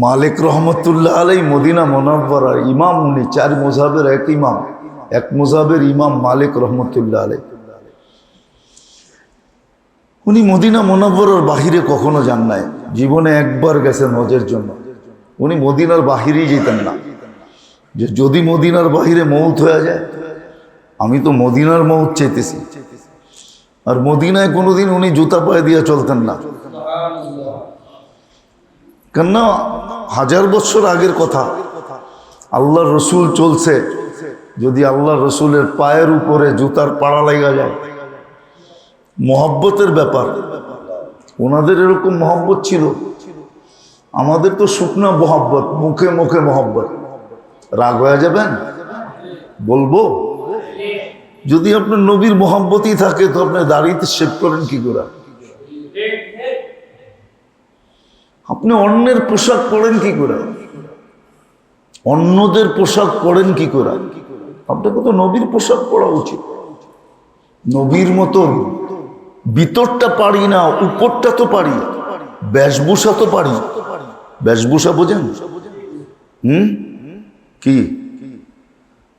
মালিক রহমতুল্লাহ আলাই মদিনা মুনাওয়ারার ইমাম, উনি 4 মযহাবের এক ইমাম, এক মযহাবের ইমাম মালিক রহমতুল্লাহ আলাই। উনি মদিনা মুনাওয়ারার বাহিরে কখনো যান নাই, জীবনে একবার গেছেন হজের জন্য। উনি মদিনার বাহিরেই যেতেন না, যে যদি মদিনার বাহিরে মৌত হয়ে যায়, আমি তো মদিনার মৌত চাইতেছি। আর মদিনায় কোনোদিন উনি জুতা পায়ে দিয়ে চলতেন না, কেননা 1000 বছর আগের কথা। আল্লাহর রসুল চলছে, যদি আল্লাহর রসুলের পায়ের উপরে জুতার পাড়া লাগা যায়, মহব্বতের ব্যাপার। ওনাদের এরকম মহব্বত ছিল, আমাদের তো শুকনা মহব্বত, মুখে মুখে মহব্বত। রাগ হয়ে যাবেন বলবো? যদি আপনার নবীর মহব্বতই থাকে তো আপনি দাড়িতে শেভ করেন কি করে? আপনি অন্যের পোশাক পরেন কি করে? অন্যদের পোশাক পরেন কি করে? আপনাকে তো নবীর পোশাক পরা উচিত। নবীর মতন ভিতরটা পারি না, উপরটা তো পারি, বেশভূষা তো পারি। বেশভূষা বোঝেন? কি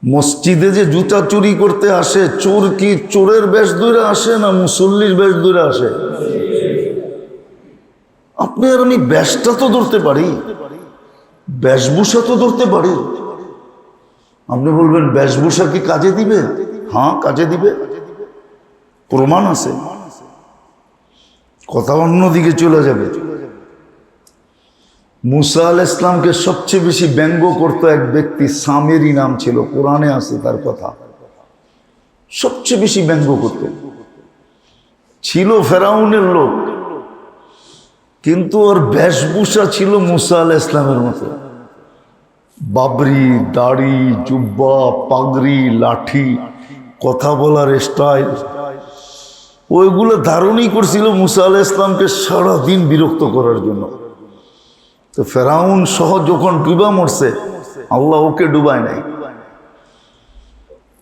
মসজিদে যে জুতা চুরি করতে আসে, চোর কি চোরের বেশ ধরে আসে না মুসল্লির বেশ ধরে আসে? আপনি আর আমি বেশটা তো ধরতে পারি, বেশভূষা তো ধরতে পারি। আপনি বলবেন বেশভূষা কি কাজে দিবে? হ্যাঁ, কাজে দিবে, প্রমাণ আছে। কথা অন্যদিকে চলে যাবে। মুসা আলাইহিস সালামকে সবচেয়ে বেশি ব্যঙ্গ করত এক ব্যক্তি, সামেরি নাম ছিল, কোরআনে আছে তার কথা। সবচেয়ে বেশি ব্যঙ্গ করত, ছিল ফেরাউনের লোক, কিন্তু ওর বেশভূষা ছিল মুসা আলাইহিস সালামের মতো। বাবরি, দাড়ি, জুব্বা, পাগড়ি, লাঠি, কথা বলার স্টাইল, ওইগুলো ধারণই করছিল মুসা আলাইহিস সালামকে সারাদিন বিরক্ত করার জন্য। তো ফেরাউন সহ যখন ডুবা মরছে, আল্লাহ ওকে ডুবায় নাই।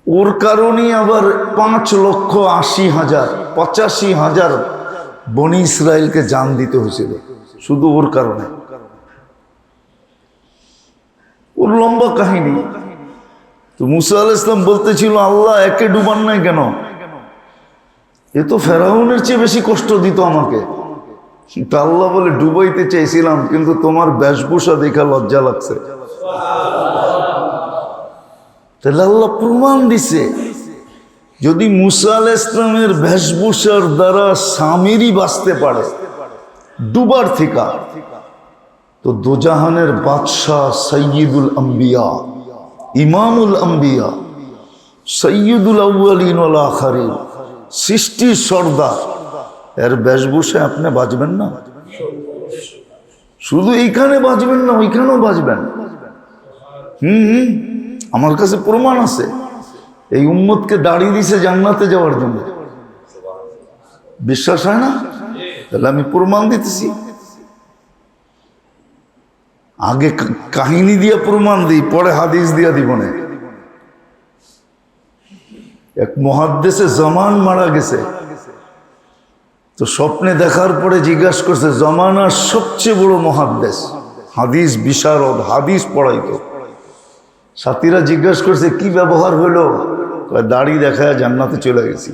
ওর কারণে আবার 5,80,000 85,000 বনি ইসরায়েলকে জান দিতে হয়েছিল, শুধু ওর কারণে। ওর লম্বা কাহিনী। তো মুসা আলাইহিস সালাম বলতেছিল, আল্লাহ একে ডুবান নাই কেন? এ তো ফেরাউনের চেয়ে বেশি কষ্ট দিত আমাকে। তা আল্লাহ বলে, ডুবাইতে চাইছিলাম, কিন্তু তোমার বেশভূষা দেখা লজ্জা লাগছে। তাহলে আল্লাহ প্রমাণ দিছে, যদি মুসা আলাইহিস সালামের বেশভূষার দ্বারা সামিরি বাঁচতে পারে ডুবার থেকে, তো দোজাহানের বাদশাহ, সৈয়দুল আম্বিয়া, ইমামুল আম্বিয়া, সৈয়দুল আউয়ালিন ওয়াল আখিরিন, সৃষ্টির সর্দার, এর বেশভূষায় আপনি বাঁচবেন না? শুধু এইখানে বাঁচবেন না, ওইখানেও বাঁচবেন। আমার কাছে প্রমাণ আছে। এই উম্মতকে দাঁড়িয়ে দিছে জান্নাতে যাওয়ার জন্য। বিশ্বাস হয় না? তাহলে আমি প্রমাণ দিতেছি। আগে কাহিনী দিয়ে প্রমাণ দিই, পরে হাদিস দিয়া দিব না। এক মুহাদ্দিসে জামান মারা গেছে, তো স্বপ্নে দেখার পরে জিজ্ঞাসা করছে, জামানার সবচেয়ে বড় মুহাদ্দিস, হাদিস বিশারদ, হাদিস পড়াইতো। সাথীরা জিজ্ঞাসা করছে, কি ব্যবহার হলো? কয়, দাড়ি দেখায় জান্নাতে চলে গেছি।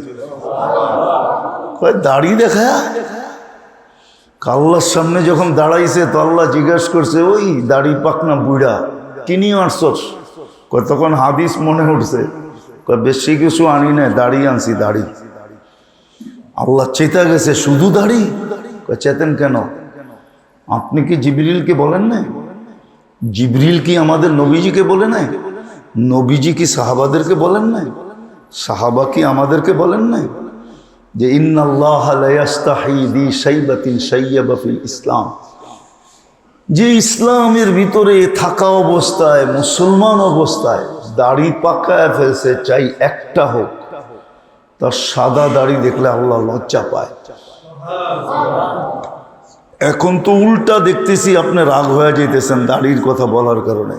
কয়, দাড়ি দেখায়? আল্লাহর সামনে যখন দাঁড়াইছে, তো আল্লাহ জিজ্ঞাসা করছে, ওই দাড়ি পাকনা বুড়া কি নিয়ে আসছস? কয়, তখন হাদিস মনে উঠছে। কয়, বেশি কিছু আনি না, দাড়ি আনছি, দাড়ি। আল্লাহ চেতা গেছে, শুধু দাড়ি? কয়, চেতেন কেন? আপনি কি জিবরিলকে বলেন নাই? জিবরিল কি আমাদের নবীজিকে বলে নাই? নবীজি কি সাহাবাদেরকে বলেন নাই? সাহাবা কি আমাদেরকে বলেন নাই যে ইন্নাল্লাহা লা ইস্তাহি বি শাইবাতিন শাইয়াবা ফিল ইসলাম? যে ইসলামের ভিতরে থাকা অবস্থায়, মুসলমান অবস্থায় দাড়ি পাকায় ফেলছে, চাই একটা হোক, তার সাদা দাড়ি দেখলে আল্লাহ লজ্জা পায়। এখন তো উল্টা দেখতেছি, আপনি রাগ হয়ে যেতেছেন দাড়ির কথা বলার কারণে।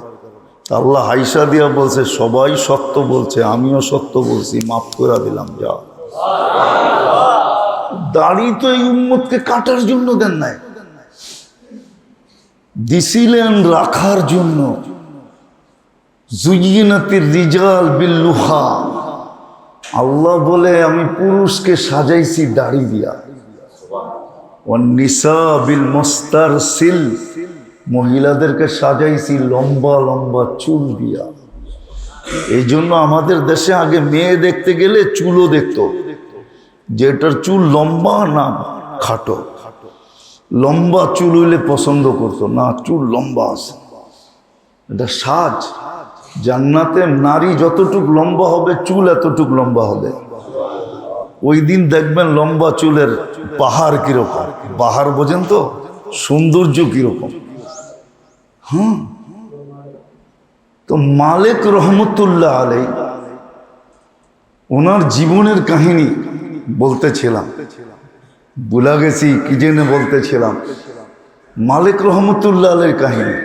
আল্লাহ হাইসা দিয়া বলছে, সবাই সত্য বলছে, আমিও সত্য বলছি, মাফ করে দিলাম, যা। দাড়ি তো এই উম্মতকে কাটার জন্য দেন নাই, দিছিলেন রাখার জন্য। জুয়িনাতির রিজাল বিল্লুহা, আল্লাহ বলে আমি পুরুষকে সাজাইছি দাড়ি দিয়া। ওয়ান্নিসা বিল মুস্তারসিল, মহিলাদেরকে সাজাইছি লম্বা লম্বা চুল দিয়া। এই জন্য আমাদের দেশে আগে মেয়ে দেখতে গেলে চুলও দেখতো, যেটার চুল লম্বা না খাটো। লম্বা চুল হইলে পছন্দ করতো না, চুল লম্বা আছে, এটা সাজ। জান্নাতে নারী যতটুক লম্বা হবে চুল এতটুক লম্বা হবে। ওই দিন দেখবেন লম্বা চুলের পাহাড় কিরকম, পাহাড় বোঝেন তো, সৌন্দর্য কিরকম। হ্যাঁ, তো মালিক রহমতুল্লাহ আলাই ওনার জীবনের কাহিনী বলতেছিলাম, ভুলা গেছি কি জেনে বলতেছিলাম। মালিক রহমতুল্লাহ আলাইর কাহিনী,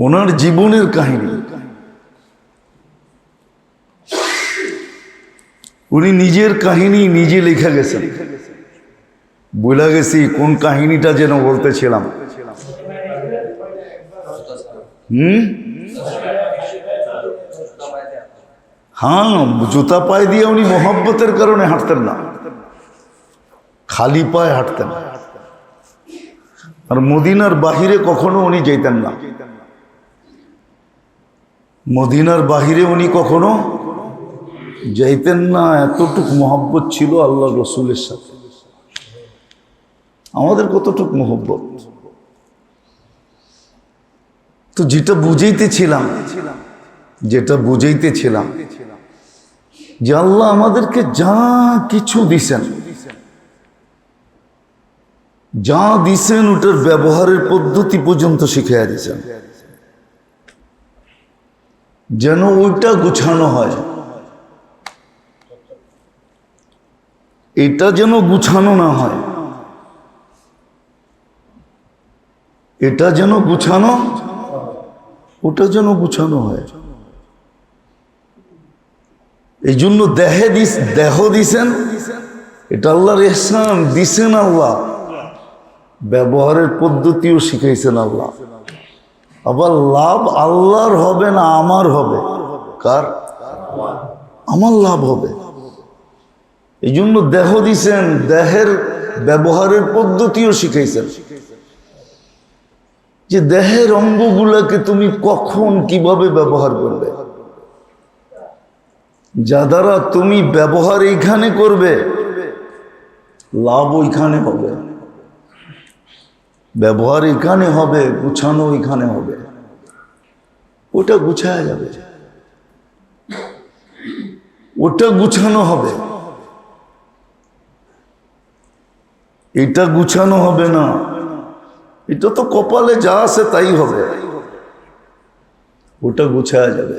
ওনার জীবনের কাহিনী। উনি নিজের কাহিনী নিজে লিখে গেছেন। ভুলা গেছি কোন কাহিনীটা যেন বলতেছিলাম। হ্যাঁ, জুতা পায়ে দিয়ে উনি মোহাব্বতের কারণে হাঁটতেন না, খালি পায়ে হাঁটতেন। আর মদিনার বাহিরে কখনো উনি যেতেন না, মদিনার বাহিরে উনি কখনো যাইতেন না। এতটুক মোহাব্বত ছিল আল্লাহ রসুলের সাথে। আমাদের কতটুক মোহাব্বত। তো যেটা বুঝাইতেছিলাম যে আল্লাহ আমাদেরকে যা কিছু দিছেন, যা দিছেন ওটার ব্যবহারের পদ্ধতি পর্যন্ত শিখিয়ে দিছেন, যেন ওইটা গুছানো হয়। এটা যেন গুছানো না হয়, এটা যেন গুছানো, ওটা যেন গুছানো হয়। এই জন্য দেহ দিছেন, এটা আল্লাহর ইহসান দিছেন আল্লাহ। ব্যবহারের পদ্ধতিও শিখাইছেন আল্লাহ। আবার লাভ আল্লাহর হবে না আমার হবে। কার? আমার লাভ হবে। এই জন্য দেহ দিছেন, দেহের ব্যবহারের পদ্ধতিও শিখাইছেন, যে দেহের অঙ্গগুলোকে তুমি কখন কিভাবে ব্যবহার করবে, যা দ্বারা তুমি ব্যবহার এইখানে করবে লাভ ওইখানে হবে, ব্যবহার এখানে হবে, গুছানো এখানে হবে। ওটা গুছায়া যাবে, ওটা গুছানো হবে, এটা গুছানো হবে না। এটা তো কপালে যা আছে তাই হবে, ওটা গুছায়া যাবে।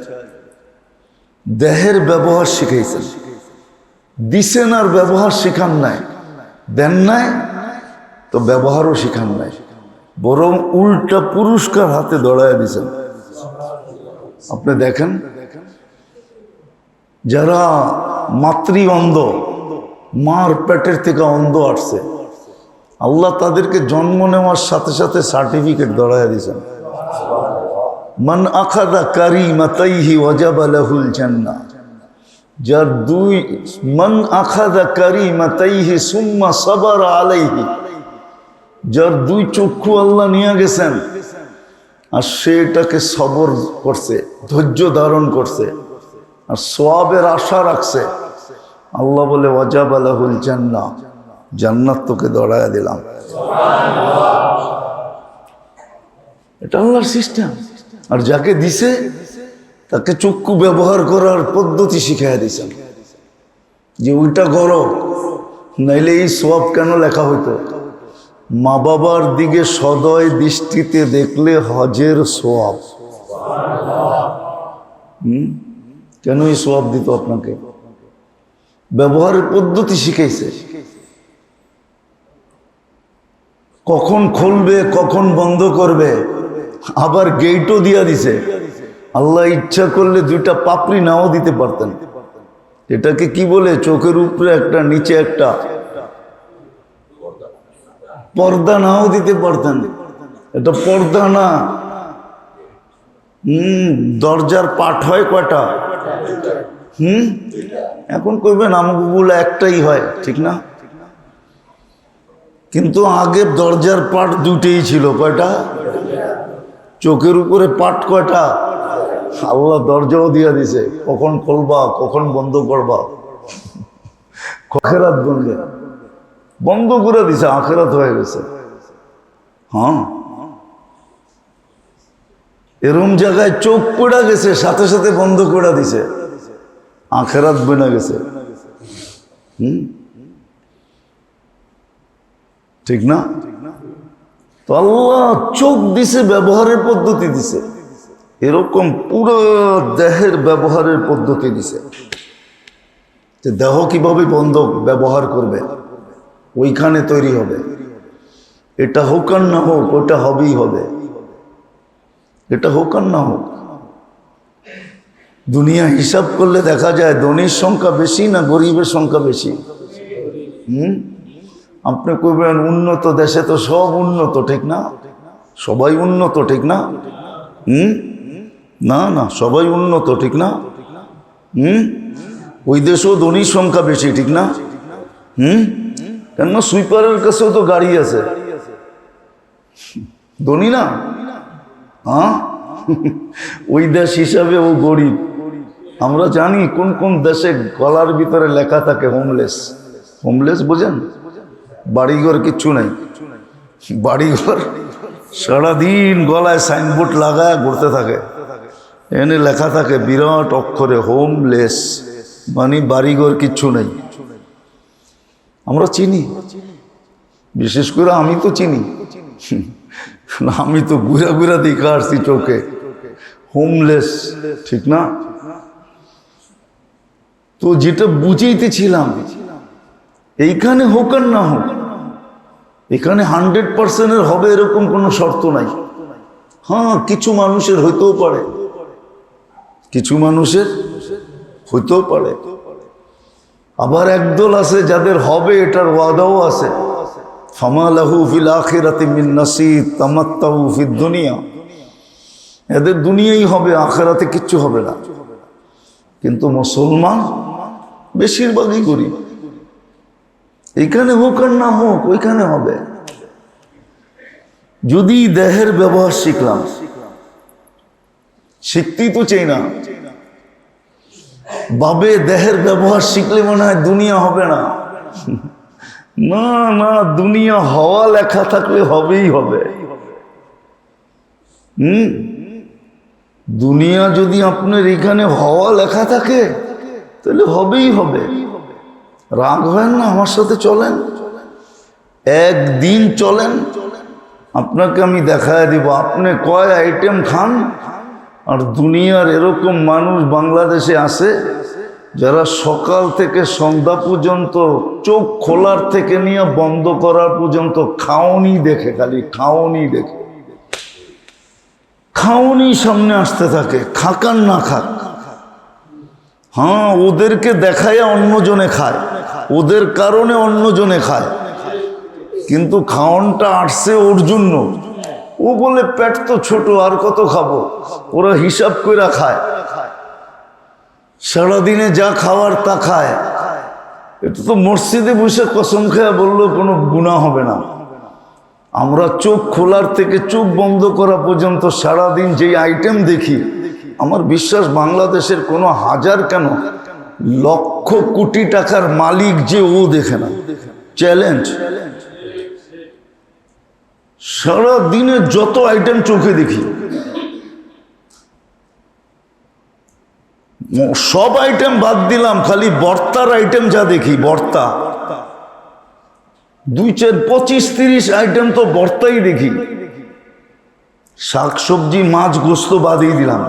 দেহের ব্যবহার শিখাইছেন, দিছেন আর ব্যবহার শিখান নাই, দেন নাই তো ব্যবহারও শিখান নাই, বরং উল্টা পুরস্কার হাতে দড়াইয়া দিছেন। আপনি দেখেন, যারা মাতৃ অন্ধ, মার পেটের থেকে অন্ধ আসছে, আল্লাহ তাদেরকে জন্ম নেওয়ার সাথে সাথে সার্টিফিকেট দড়াইয়া দিয়েছেন। মান আখাযা কারিমাতাইহি ওয়াজাবা লাহুল জান্নাহ, যার মান আখাযা কারিমাতাইহি সুম্মা সাবারা আলাইহি, যার দুই চক্ষু আল্লাহ নিয়ে গেছেন আর সে এটাকে সবর করছে, ধৈর্য ধারণ করছে আর সওয়াবের আশা রাখছে, আল্লাহ বলে ওয়াজাবা লাহুল জান্নাহ, জান্নাত তোকে দড়াইয়া দিলাম। এটা আল্লাহর সিস্টেম। আর যাকে দিছে তাকে চক্ষু ব্যবহার করার পদ্ধতি শিখাইয়া দিছেন, যে ওইটা করো, নাইলে এই সওয়াব কেন লেখা হইতো। মা বাবার দিকে সদয় দৃষ্টিতে দেখলে হজের সওয়াব। কেন এই সওয়াব দিত আপনাকে? ব্যবহারের পদ্ধতি শিখাইছে, কখন খুলবে কখন বন্ধ করবে, আবার গেটও দিয়া দিছে। আল্লাহ ইচ্ছা করলে দুইটা পাপড়ি নাও দিতে পারতেন। এটাকে কি বলে? চোখের উপরে একটা, নিচে একটা, পর্দা নাও দিতে পারতেন, এটা পর্দা না। দরজার পাট হয় কয়টা? এখন কইবেন আমগুলো একটাই হয়, ঠিক না? কিন্তু আগে দরজার পাট দুটেই ছিল। কয়টা? চোখের উপরে পাট কয়টা? আল্লাহ দরজাও দিয়া দিছে, কখন খুলবা কখন বন্ধ করবা। আখেরাত বললে বন্ধ করে দিছে, আখেরাত হয়ে গেছে। হ্যাঁ, এরম জায়গায় চোখ পড়া গেছে, সাথে সাথে বন্ধ করে দিছে, আখেরাত বনে গেছে। ঠিক না? তো আল্লাহ চোখ দিছে, ব্যবহারের পদ্ধতি দিছে, এরকম পুরো দেহের ব্যবহারের পদ্ধতি দিছে যে দেহ কিভাবে বন্ধ ব্যবহার করবে, ওইখানে তৈরি হবে। এটা হোক আর না হোক, ওটা হবেই হবে। এটা হোক আর না হোক। দুনিয়া হিসাব করলে দেখা যায় ধনীর সংখ্যা বেশি না গরিবের সংখ্যা বেশি? আপনি কইবেন উন্নত দেশে তো সব উন্নত, ঠিক না? সবাই উন্নত, ঠিক না? না না, সবাই উন্নত, ঠিক না? ওই দেশেও ধনীর সংখ্যা বেশি, ঠিক না? কেননা সুইপারের কাছেও তো গাড়ি আছে, ধনী না? হ্যাঁ, ওই দেশ হিসাবে ও গরিব। আমরা জানি কোন কোন দেশে গলার ভিতরে লেখা থাকে হোমলেস। হোমলেস বোঝেন? বাড়িঘর কিচ্ছু নাই, বাড়িঘর সারাদিন গলায় সাইনবোর্ড লাগায় ঘুরতে থাকে, এনে লেখা থাকে বিরাট অক্ষরে হোমলেস, মানে বাড়িঘর কিচ্ছু নেই। আমরা চিনি, বিশেষ করে আমি তো চিনি, আমি তো ঘুরা ঘুরা দেখে আসছি চোখে, হোমলেস, ঠিক না? তো যেটা বুঝাইতেছিলাম, এইখানে হোক আর না হোক, এখানে 100% হবে এরকম কোনো শর্ত নাই। হ্যাঁ, কিছু মানুষের হইতেও পারে, কিছু মানুষের হইতেও পারে। আবার একদল আছে যাদের হবে, এটার ওয়াদাও আছে। ফামা লাহু ফিল আখিরাতি মিন নাসিব তামাত্তাউ ফিদ দুনিয়া। এদের দুনিয়াই হবে, আখিরাতে কিচ্ছু হবে না। কিন্তু মুসলমান বেশিরভাগই গরিব। এইখানে হোক আর না হোক, ওইখানে হবে। যদি দেহের ব্যবহার শিখলাম, শিখতেই তো চাই না, ভাবে দেহের ব্যবহার শিখলে মনে হয় দুনিয়া হবে না। না না, দুনিয়া হওয়া লেখা থাকলে হবেই হবে। দুনিয়া যদি আপনার এখানে হওয়া লেখা থাকে তাহলে হবেই হবে। রাগ হয় না, আমার সাথে চলেন, একদিন চলেন, আপনাকে আমি দেখায় দিব আপনি কয় আইটেম খান। আর দুনিয়ার এরকম মানুষ বাংলাদেশে আছে যারা সকাল থেকে সন্ধ্যা পর্যন্ত চোখ খোলার থেকে নিয়ে বন্ধ করার পর্যন্ত খাওনি দেখে, খালি খাওনি দেখে, খাওনি সামনে আসতে থাকে, খাকান না খাক। হ্যাঁ, ওদেরকে দেখায় অন্যজনে খায়, ওদের কারণে অন্যজনে খায়, কিন্তু খাওনটা আসছে ওর জন্য। ও বলে পেট তো ছোট, আর কত খাবো, ওরা হিসাব করে খায়, সারাদিনে যা খাওয়ার তা খায়। এটা তো মসজিদে বসে কসম খেয়ে বললেও কোনো গুনাহ হবে না। আমরা চোখ খোলার থেকে চোখ বন্ধ করা পর্যন্ত সারাদিন যেই আইটেম দেখি, আমার বিশ্বাস বাংলাদেশের কোনো হাজার কেন লক্ষ কোটি টাকার মালিক যে ও দেখে না। চ্যালেঞ্জ, সারাদিনে যত আইটেম চোখে দেখি, সব আইটেম বাদ দিলাম, খালি ভর্তার আইটেম যা দেখি, ভর্তা 2, 4, 25, 30 আইটেম তো ভর্তাই দেখি। শাক সবজি মাছ গোস্ত বাদই দিলাম।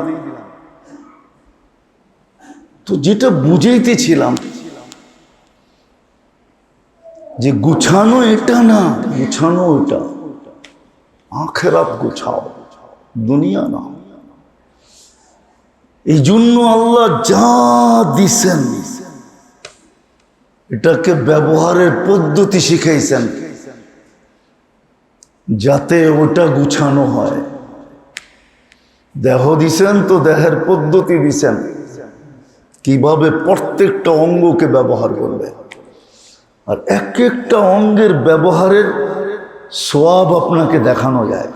তো যেটা বুঝাইতেছিলাম যে গুছানো এটা না, গুছানো ওটা, আখেরাত গুছাও, দুনিয়া না। এই জন্য আল্লাহ যা দিছেন এটাকে ব্যবহারের পদ্ধতি শিখাইছেন। যাতে ওটা গুছানো হয়। দেহ দিছেন তো দেহের পদ্ধতি দিছেন, কিভাবে প্রত্যেকটা অঙ্গকে ব্যবহার করবে, আর এক একটা অঙ্গের ব্যবহারের সওয়াব আপনাকে দেখানো যায়।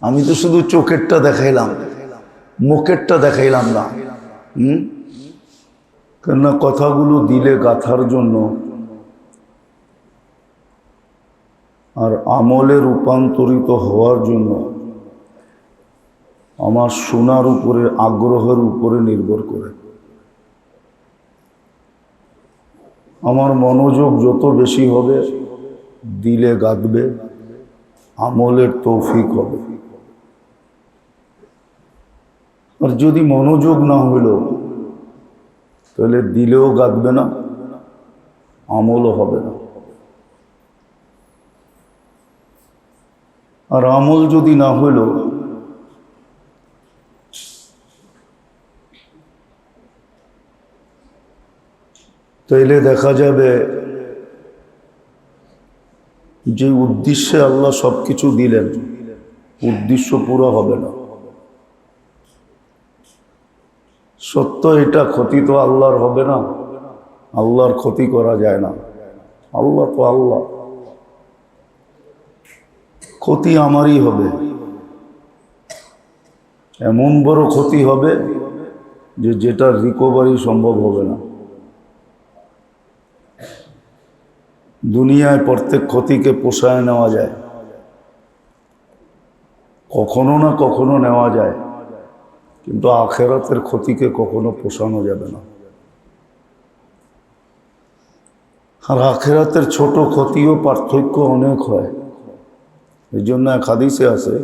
আমি তো শুধু চোখেরটা দেখাইলাম, মুখেরটা দেখাইলাম না। কেননা কথাগুলো দিলে গাথার জন্য আর আমলে রূপান্তরিত হওয়ার জন্য আমার শোনার উপরে, আগ্রহের উপরে নির্ভর করে। আমার মনোযোগ যত বেশি হবে, দিলে গাঁথবে, আমলের তৌফিক হবে। আর যদি মনোযোগ না হইল, তাহলে দিলেও গাঁথবে না, আমলও হবে না। আর আমল যদি না হইল, তাইলে দেখা যাবে যে উদ্দেশ্যে আল্লাহ সবকিছু দিলেন, উদ্দেশ্য পুরো হবে না। সত্য এটা, ক্ষতি তো আল্লাহর হবে না, আল্লাহর ক্ষতি করা যায় না। আল্লাহ তো আল্লাহ, ক্ষতি আমারই হবে। এমন বড় ক্ষতি হবে যে যেটার রিকভারি সম্ভব হবে না। দুনিয়ায় প্রত্যেক ক্ষতিকে পোষায় নেওয়া যায়, কখনো না কখনো নেওয়া যায়, কিন্তু আখেরাতের ক্ষতিকে কখনো পোষানো যাবে না। আর আখেরাতের ছোট ক্ষতিও পার্থক্য অনেক হয়। এই জন্য এক হাদিসে আছে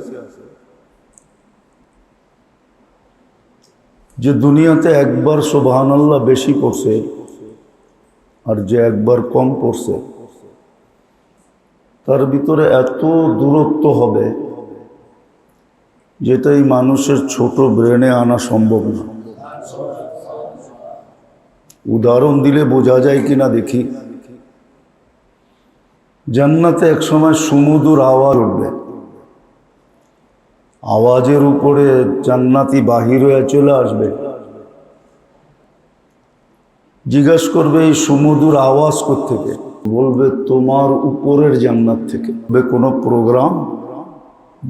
যে দুনিয়াতে একবার সুবহানাল্লাহ বেশি পড়ছে আর যে একবার কম পড়ছে, তার ভিতরে এত দূরত্ব হবে যেটা এই মানুষের ছোট ব্রেনে আনা সম্ভব না। উদাহরণ দিলে বোঝা যায় কিনা দেখি। জান্নাতে এক সময় সুমধুর আওয়াজ উঠবে, আওয়াজের উপরে জান্নাতি বাহির হয়ে চলে আসবে, জিজ্ঞাসা করবে এই সুমধুর আওয়াজ কোত্থেকে? বলবে তোমার উপরের জান্নাত থেকে। কোনো প্রোগ্রাম?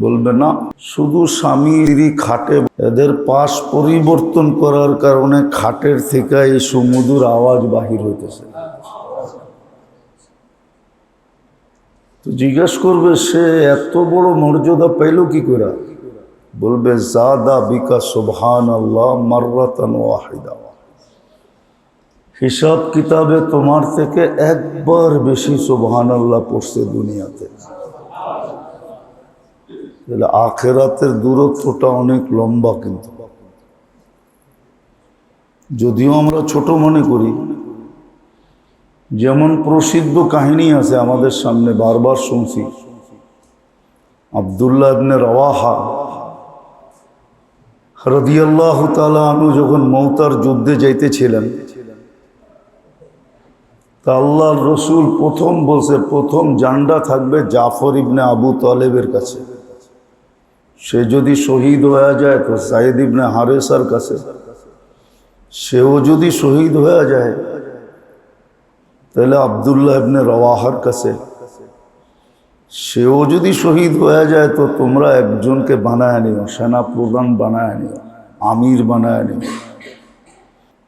বলবে না, শুধু স্বামী স্ত্রী খাটে, এদের পাশ পরিবর্তন করার কারণে খাটের থেকে এই সুমধুর আওয়াজ বাহির হইতেছে। তো জিজ্ঞাসা করবে সে এত বড় মর্যাদা পাইল কি করে? বলবে জাদা বিকা সুবহানাল্লাহ মাররাতান ওয়াহিদা, হিসাব কিতাবে তোমার থেকে একবার বেশি সুবহানাল্লাহ পড়ছে দুনিয়াতে। তাহলে আখেরাতের দূরত্বটা অনেক লম্বা। কিন্তু যদিও আমরা ছোট মনে করি, যেমন প্রসিদ্ধ কাহিনী আছে আমাদের সামনে, বারবার শুনছি, আব্দুল্লাহ ইবনে রাওয়াহা রাদিয়াল্লাহু তাআলা আনহু যখন মওতার যুদ্ধে যাইতেছিলেন, তা আল্লাহর রসুল প্রথম বলছে প্রথম জান্ডা থাকবে জাফর ইবনে আবু তালেবের কাছে। সে যদি শহীদ হয়ে যায় তো সাইদ ইবনে হারেসার কাছে, সেও যদি শহীদ হয়ে যায় তাহলে আব্দুল্লাহ ইবনে রাওয়াহার কাছে, সেও যদি শহীদ হয়ে যায় তো তোমরা একজনকে বানায় নিও, সেনা প্রধান বানায় নিও, আমির বানায় নিও।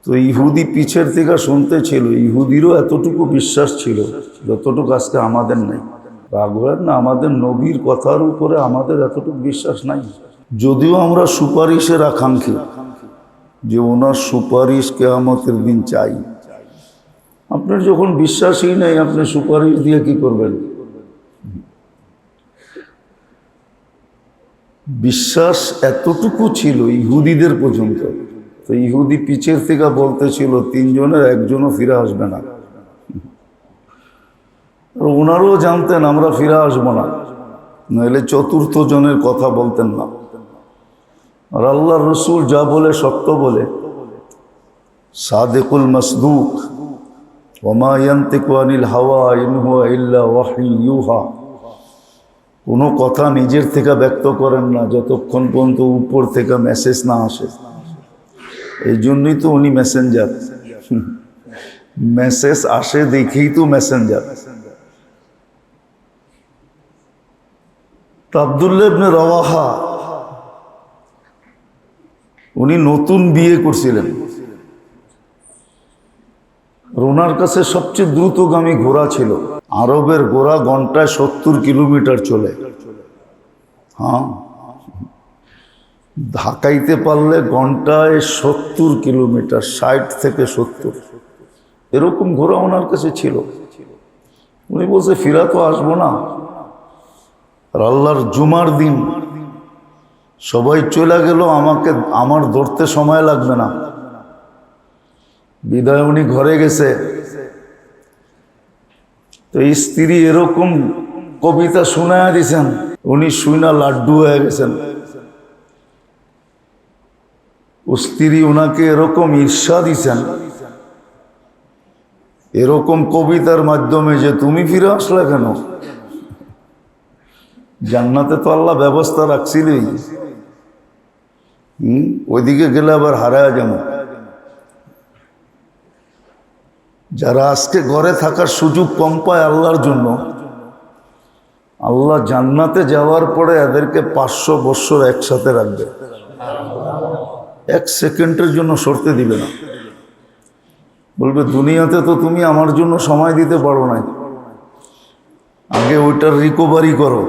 তো ইহুদি পিছের থেকে শুনতে ছিল, ইহুদিরও এতটুকু বিশ্বাস ছিল যতটুকু আজকে আমাদের নাই। রাগ হয় না, আমাদের নবীর কথার উপরে আমাদের এতটুকু বিশ্বাস নাই। যদিও আমরা সুপারিশের আকাঙ্ক্ষী, যে ওনার সুপারিশ কিয়ামতের দিন চাই। আপনার যখন বিশ্বাসই নেই, আপনি সুপারিশ দিয়ে কি করবেন? বিশ্বাস এতটুকু ছিল ইহুদিদের পর্যন্ত। তো ইহুদি পিছের থেকে বলতেছিল তিনজনের একজনও ফিরে আসবে না। ওনারও জানতেন আমরা ফিরে আসবো না, নইলে চতুর্থ জনের কথা বলতেন না। আর আল্লাহর রসুল যা বলে সত্য বলে, সাদিকুল মাসদুক, ওয়া মা ইয়ানতিকু আনিল হাওয়া ইন হুয়া ইল্লা ওয়াহয়ুন ইউহা। কোনো কথা নিজের থেকে ব্যক্ত করেন না যতক্ষণ পর্যন্ত উপর থেকে মেসেজ না আসে। এই জন্যই তো উনি মেসেঞ্জার। মেসেজ আসে দেখেই তো মেসেঞ্জার। তো আব্দুল্লাহ ইবনে রাওয়াহা উনি নতুন বিয়ে করছিলেন। আর ওনার কাছে সবচেয়ে দ্রুতগামী ঘোড়া ছিল। আরবের ঘোড়া ঘন্টায় 70 কিলোমিটার চলে। হ্যাঁ, ঢাকাইতে পারলে ঘন্টায় 70 কিলোমিটার, 60 থেকে 70 এরকম ঘোড়া ওনার কাছে ছিল। উনি বলছে ফিরা তো আসবো না। আর আল্লাহর জুমার দিন সবাই চলে গেল, আমার ধরতে সময় লাগবে না। বিদায় উনি ঘরে গেছে। তো স্ত্রী এরকম কবিতা শোনায়া দিছেন, উনি শুনা লাড্ডু হয়ে গেছেন। ও স্ত্রী ওনাকে এরকম ঈর্ষা দিছেন এরকম কবিতার মাধ্যমে যে তুমি ফিরে আসলে কেন? জান্নাতে তো আল্লাহ ব্যবস্থা রাখছিলই। ওইদিকে গেলে আবার হারায় যেন। যারা আজকে ঘরে থাকার সুযোগ কম পায় আল্লাহর জন্য, আল্লাহ জান্নাতে যাওয়ার পরে এদেরকে 500 বৎসর একসাথে রাখবে। 1 সেকেন্ডের জন্য সরতে দিবে না। বলবে দুনিয়াতে তো তুমি আমার জন্য সময় দিতে পারো না, আগে ওইটার রিকভারি করো।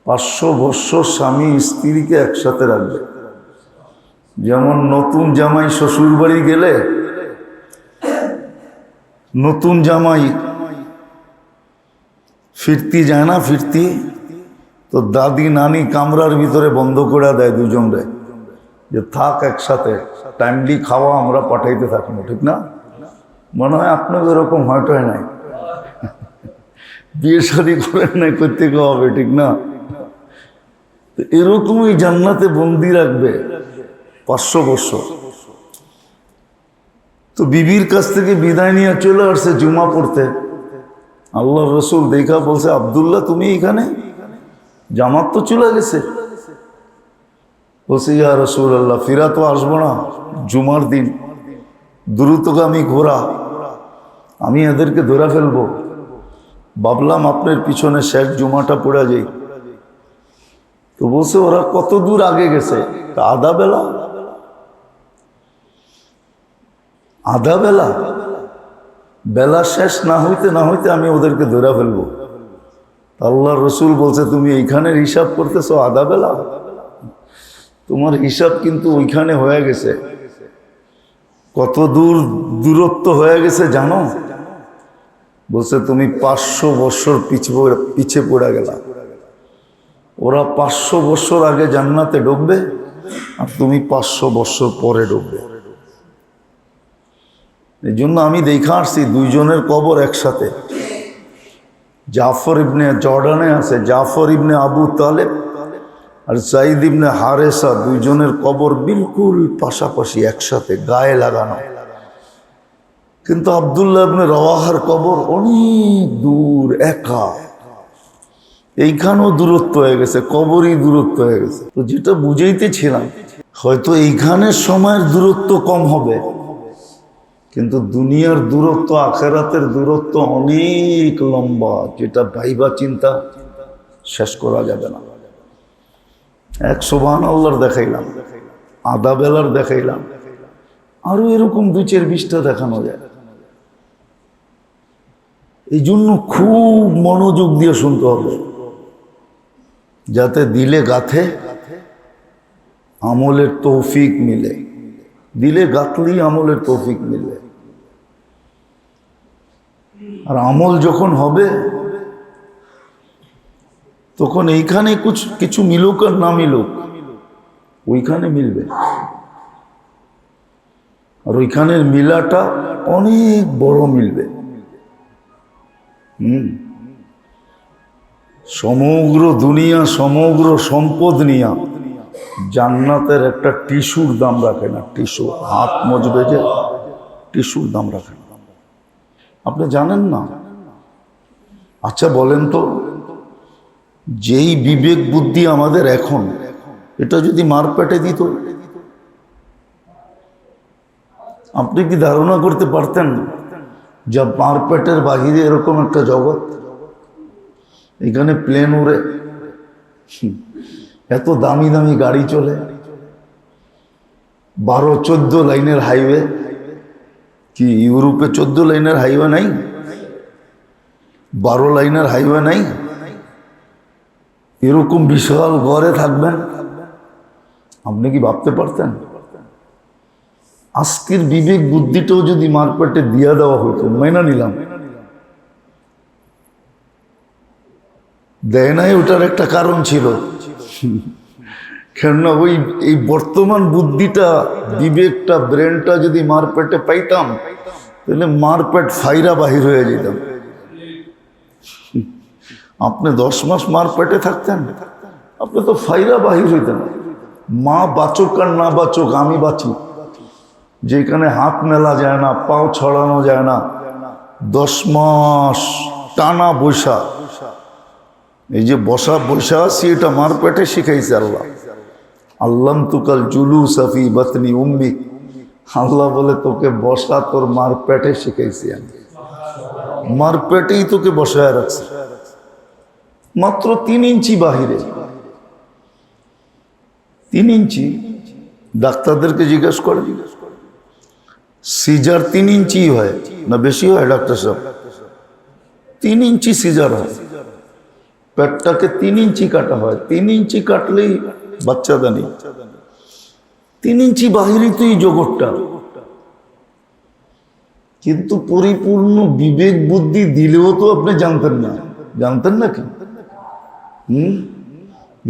500 বৎসর স্বামী স্ত্রীকে একসাথে রাখবে। যেমন নতুন জামাই শ্বশুর বাড়ি গেলে নতুন জামাই ফিরতি যায় না, ফিরতি তো দাদি নানি কামরার ভিতরে বন্ধ করে দেয় দুজনরে, যে থাক একসাথে, টাইমলি খাওয়া আমরা পাঠাইতে থাকি না। ঠিক না? মনে হয় আপনাদের এরকম হয়তো নাই, বিয়ে শাদী করেন নাই, করতে হবে। ঠিক না? তো এরকমই জান্নাতে বন্দি রাখবে 500 বৎসর। তো বিবির কাছ থেকে বিদায় নিয়ে চলে আসছে জুমা পড়তে। আল্লাহ রসুল দেখা বলছে, আব্দুল্লাহ তুমি এখানে? জামাত তো চলে গেছে। বলছে ইয়া রাসূলুল্লাহ, ফিরা তো আসবো না, জুমার দিন দ্রুতগামী ঘোড়া, আমি এদেরকে ধরে ফেলবো। ভাবলাম আপনার পিছনে শেষ জুমাটা পড়ে যাই। তো বলছে ওরা কত দূর আগে গেছে? আধা বেলা। আধা বেলা? বেলা শেষ না হইতে না হইতে আমি ওদেরকে ধরে ফেলবো। আল্লাহ রসুল বলছে তুমি এইখানের হিসাব করতেছো আধা বেলা? তোমার হিসাব কিন্তু ওইখানে হয়ে গেছে। কত দূর দূরত্ব হয়ে গেছে জানো? বলছে তুমি 500 বৎসর পিছে পড়ে গেলা। ওরা 500 বৎসর আগে জান্নাতে ঢুকবে আর তুমি 500 বৎসর পরে ঢুকবে। এই জন্য আমি দেখা আসছি দুইজনের কবর একসাথে। জাফর ইবনে জর্ডানে আছে, জাফর ইবনে আবু তালেব আর সাইদ ইবনে হারেসা, দুইজনের কবর বিলকুল পাশাপাশি একসাথে গায়ে লাগানো। কিন্তু আব্দুল্লাহ ইবনে রাওয়াহার কবর অনেক দূর, একা। এইখানেও দূরত্ব হয়ে গেছে, কবরই দূরত্ব হয়ে গেছে। তো যেটা বুঝাইতেছিলাম, হয়তো এইখানের সময়ের দূরত্ব কম হবে, কিন্তু দুনিয়ার দূরত্ব, আখেরাতের দূরত্ব অনেক লম্বা, যেটা ভাইবা চিন্তা শেষ করা যাবে না। এক সুবহানাল্লাহর দেখাইলাম, আধা বেলার দেখাইলাম, আরো এরকম 2-4-20টা দেখানো যায়। এই জন্য খুব মনোযোগ দিয়ে শুনতে হবে, যাতে দিলে গাথে আমলের তৌফিক মিলে। দিলে গাঁথলেই আমলের তৌফিক মিলে। আর আমল যখন হবে তখন এইখানে কিছু মিলুক আর না মিলুক, ওইখানে মিলবে। আর ওইখানের মিলাটা অনেক বড় মিলবে। সমগ্র দুনিয়া, সমগ্র সম্পদ নিয়া জান্নাতের একটা টিস্যুর দাম রাখে না। টিস্যু, হাত মজবে যে, টিস্যুর দাম রাখে না। আপনি জানেন না? আচ্ছা বলেন তো, যেই বিবেক বুদ্ধি আমাদের এখন, এটা যদি মারপেটে দিত, আপনি কি ধারণা করতে পারতেন যে মারপেটের বাহিরে এরকম একটা জগৎ? এখানে প্লেন উড়ে, এত দামি দামি গাড়ি চলে, 12-14 লাইনের হাইওয়ে। কি ইউরোপে 14 লাইনের হাইওয়ে নাই? 12 লাইনের হাইওয়ে নাই? এরকম বিশাল ঘরে থাকবেন, আপনি কি ভাবতে পারতেন? আজকের বিবেক বুদ্ধিটাও যদি মারপেটে দিয়ে দেওয়া হতো, মেনে নিলাম, দেয় নাই, ওটার একটা কারণ ছিল। কেননা এই বর্তমান বুদ্ধিটা, বিবেকটা, ব্রেনটা যদি মারপেটে পাইতাম, তাহলে মারপেট ফাইরা বাহির হয়ে যেতাম। আপনি 10 মাস মারপেটে থাকতেন, আপনি তো ফাইরা বাহির হইতেন। মা বাঁচুক আর না বাঁচুক, আমি বাঁচি। যেখানে হাত মেলা যায় না, পাও ছড়ানো যায় না, 10 মাস টানা বৈশা, এই যে বৈশা আছি, এটা মারপেটে শিখাইছে আল্লাহ। আল্লাম তুকাল জুলু সাফি বাতনি উম্মি, আল্লাহ বলে তোকে বসা তোর মারপেটে শিখাইছি আমি। মারপেটেই তোকে বসায় রাখছি, মাত্র 3 ইঞ্চি বাহিরে, 3 ইঞ্চি। ডাক্তারদেরকে জিজ্ঞেস করে, সিজার 3 ইঞ্চি হয় না বেশি হয়? ডাক্তার সাহেব, 3 ইঞ্চি সিজার হয়। পেটটাকে 3 ইঞ্চি কাটা হয়, 3 ইঞ্চি কাটলেই বাচ্চাদা নেই। 3 ইঞ্চি বাহিরে তো এই জগৎটা। কিন্তু পরিপূর্ণ বিবেক বুদ্ধি দিলেও তো আপনি জানতেন না। জানতেন না কি?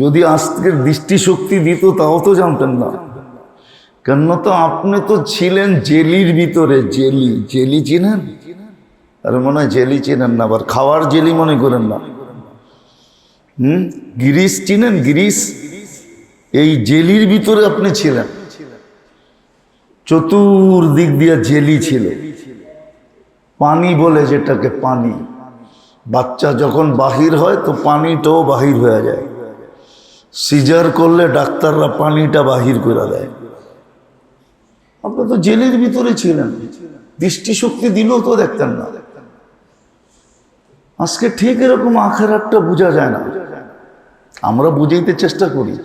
যদি আজকের দৃষ্টিশক্তি দিত, তাও তো জানতেন না। কেন তো আপনি তো ছিলেন জেলির ভিতরে। জেলি, জেলি চিনেন? আরে মনে হয় জেলি চিনেন না, আবার খাওয়ার জেলি মনে করেন না। গিরিশ চিনেন? গিরিশ, এই জেলির ভিতরে আপনি ছিলেন। চতুর্দিক দিয়ে জেলি ছিল। পানি বলে যেটাকে, পানি। বাচ্চা যখন বাহির হয় তো পানিটাও বাহির হয়ে যায়। সিজার করলে ডাক্তাররা পানিটা বাহির করে দেয়। আপনি তো জেলের ভিতরে ছিলেন, দৃষ্টিশক্তি দিলেও তো দেখতেন না। আজকে ঠিক এরকম আখেরাতটা বোঝা যায় না। আমরা বুঝাইতে চেষ্টা করি,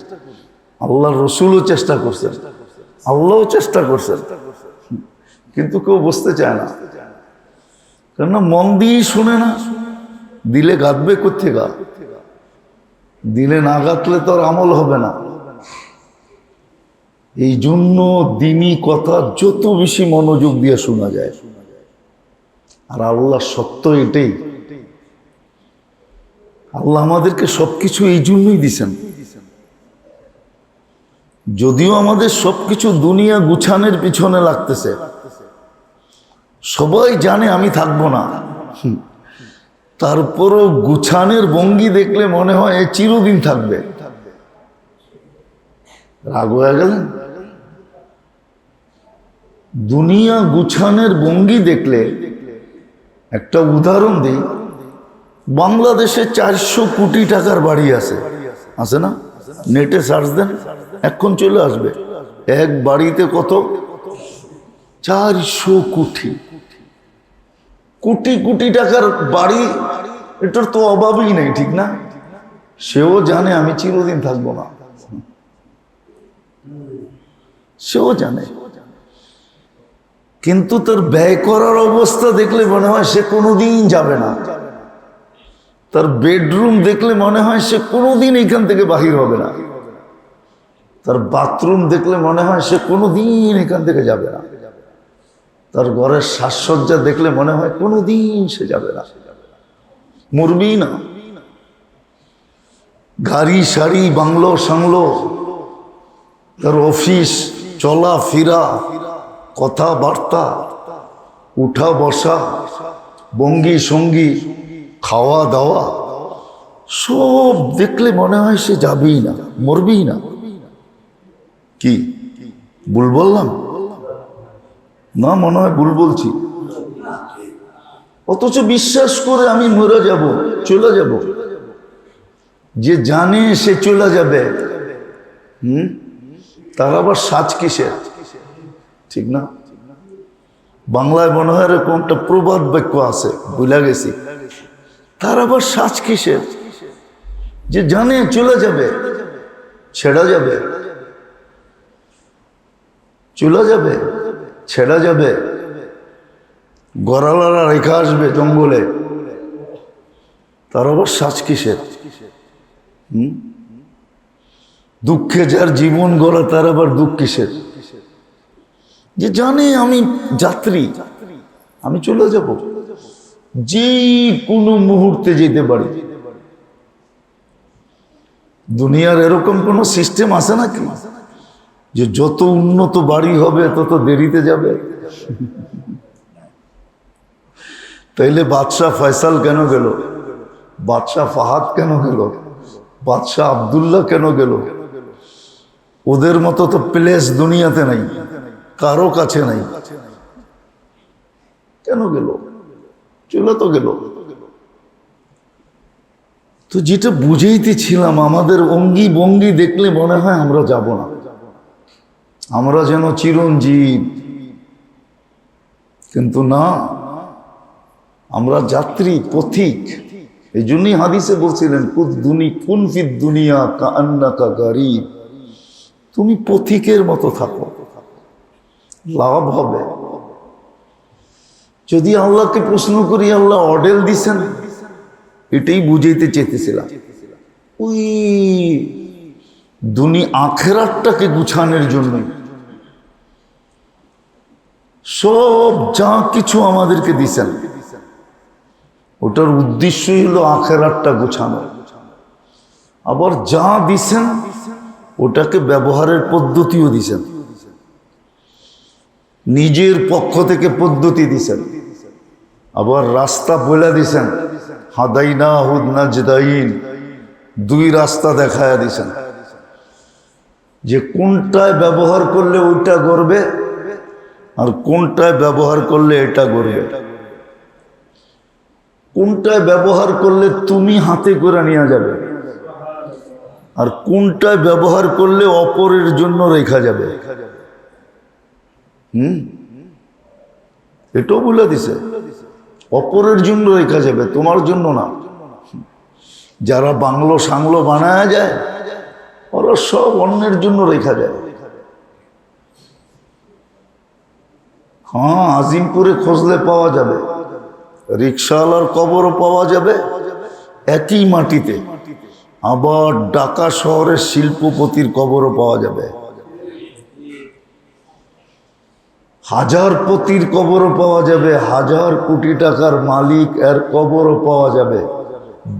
আল্লাহ রসুলও চেষ্টা করছেন, আল্লাহও চেষ্টা করছেন, কিন্তু কেউ বুঝতে চায় না। কেননা মন দিয়েই শুনে না, দিলে গাঁথবে কোত্থেকে? দিলে না গাঁথলে তো আর আমল হবে না। এই জন্য দিনী কথা যত বেশি মনোযোগ দিয়ে শোনা যায়। আর আল্লাহ সত্য এটাই, আল্লাহ আমাদেরকে সবকিছু এই জন্যই দিছেন। যদিও আমাদের সবকিছু দুনিয়া গুছানোর পিছনে লাগতেছে, সবাই জানে আমি থাকবো না, তারপরও গুছানের ভঙ্গি দেখলে মনে হয় এ চিরদিন থাকবে। রাগ হয়ে গেলেন? দুনিয়া গুছানের ভঙ্গি দেখলে, একটা উদাহরণ দিই, বাংলাদেশে 400 কোটি টাকার বাড়ি আছে, আছে না? নেটে সার্চ দেন, এখন চলে আসবে। এক বাড়িতে কত? 400 কোটি। কোটি কোটি টাকার বাড়ি, এটার তো অভাবই নেই, ঠিক না? সেও জানে আমি চিরদিন থাকবো না, সেও জানে। কিন্তু তার ব্যয় করার অবস্থা দেখলে মনে হয় সে কোনোদিন যাবে না। তার বেডরুম দেখলে মনে হয় সে কোনোদিন এখান থেকে বাহির হবে না। তার বাথরুম দেখলে মনে হয় সে কোনোদিন এখান থেকে যাবে না। তার ঘরের সাজসজ্জা দেখলে মনে হয় কোনোদিন সে যাবে না, মরবেই না। গাড়ি সারি, বাংলো সাংলো, তার অফিস, চলা ফিরা, কথাবার্তা, উঠা বসা, ভঙ্গি সঙ্গী, খাওয়া দাওয়া, সব দেখলে মনে হয় সে যাবেই না, মরবেই না। কি ভুল বললাম? না, মনে হয় ভুল বলছি। অথচ বিশ্বাস করে আমি মরে যাব, চলে যাব। যে জানে সে চলে যাবে, তার আবার সাজ কিসের? ঠিক না? বাংলায় মনে হয় এরকম একটা প্রবাদ বাক্য আছে, ভুলে গেছি। তার আবার সাজ কিসের? যে জানে চলে যাবে, ছেড়া যাবে, চলে যাবে, ছেড়া যাবে, গড়ালারা রেখা আসবে জঙ্গলে, তার আবার সাজ কিসের? দুঃখে যার জীবন গড়া, তার আবার দুঃখ কিসের? যে জানে আমি যাত্রী, আমি চলে যাব, যে কোনো মুহূর্তে যেতে পারি। দুনিয়ার এরকম কোন সিস্টেম আছে নাকি যে যত উন্নত বাড়ি হবে তত দেরিতে যাবে? তাইলে বাদশাহ ফয়সাল কেন গেল? বাদশাহ ফাহাদ কেন গেল? বাদশাহ আব্দুল্লাহ কেন গেল? ওদের মতো তো প্লেস দুনিয়াতে নাই, কারো কাছে নাই। কেন গেল? চলে তো গেল। তো যেটা বুঝাইতেছিলাম, আমাদের অঙ্গি ভঙ্গি দেখলে মনে হয় আমরা যাব না, আমরা যেন চিরঞ্জীব, কিন্তু না, আমরা যাত্রী, পথিক। এই জন্যই হাদিসে বলছিলেন কুন ফিদ দুনিয়া কাআন্নাকা গারীব, তুমি পথিকের মতো থাকো, লাভ হবে। যদি আল্লাহকে প্রশ্ন করি, আল্লাহ অর্ডার দিছেন, এটাই বুঝাইতে চেয়েছিলাম। ওই আখেরাতটাকে গুছানোর জন্যই সব যা কিছু আমাদেরকে দিছেন, ওটার উদ্দেশ্যই হলো আখেরাতটা গুছানো। আবার যা দিছেন ওটাকে ব্যবহারের পদ্ধতিও দিছেন, নিজের পক্ষ থেকে পদ্ধতি দিছেন, আবার রাস্তা বলে দিছেন, হাদাইনাহু নাজদাইন, দুই রাস্তা দেখায়া দিছেন, যে কোনটায় ব্যবহার করলে ওইটা গড়বে আর কোনটায় ব্যবহার করলে এটা গড়বে। কোনটায় ব্যবহার করলে তুমি হাতে করে নিয়ে যাবে আর কোনটায় ব্যবহার করলে অপরের জন্য রেখা যাবে। এটাও বলে দিছে, অপরের জন্য রেখা যাবে, তোমার জন্য না। যারা বাংলো সাংলো বানায় যায়, ওরা সব অন্যের জন্য রেখা যায়। হ্যাঁ, আজিমপুরে খোঁজলে পাওয়া যাবে, রিক্সাওয়ালার কবরও পাওয়া যাবে একই মাটিতে। আবার ঢাকা শহরের শিল্পপতির কবরও পাওয়া যাবে, হাজারপতির কবরও পাওয়া যাবে, 1000 কোটি টাকার মালিক এর কবরও পাওয়া যাবে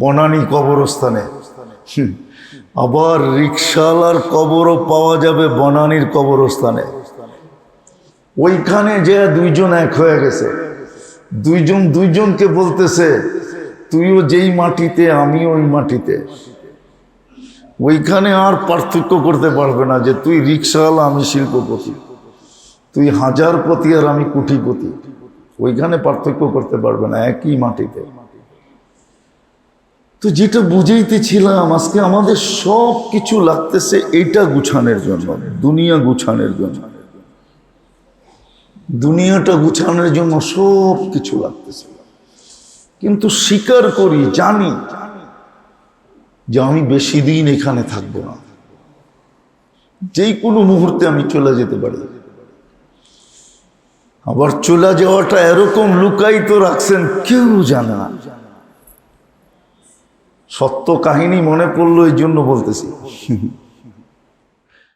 বনানী কবরস্থানে। আবার রিক্সাওয়ালার কবরও পাওয়া যাবে বনানীর কবরস্থানে। ওইখানে যে দুইজন এক হয়ে গেছে, দুইজন দুইজনকে বলতেছে তুইও যেই মাটিতে আমিও ওই মাটিতে। ওইখানে আর পার্থক্য করতে পারবে না যে তুই রিক্সাওয়ালা আমি শিল্পপতি, তুই হাজারপতি আর আমি কোটিপতি। ওইখানে পার্থক্য করতে পারবে না, একই মাটিতে। তো যেটা বুঝাইতেছিলাম, আজকে আমাদের সব কিছু লাগতেছে এইটা গুছানোর জন্য, দুনিয়া গুছানোর জন্য। দুনিয়াটা গুছানোর জন্য সব কিছু লাগতেছে, কিন্তু স্বীকার করি, জানি যে আমি বেশি দিন এখানে থাকবো না, যেই কোনো মুহূর্তে আমি চলে যেতে পারি। আবার চলে যাওয়াটা এরকম লুকায়িত রাখছেন, কেউ জানে না। সত্য কাহিনী মনে পড়লো, এই জন্য বলতেছি।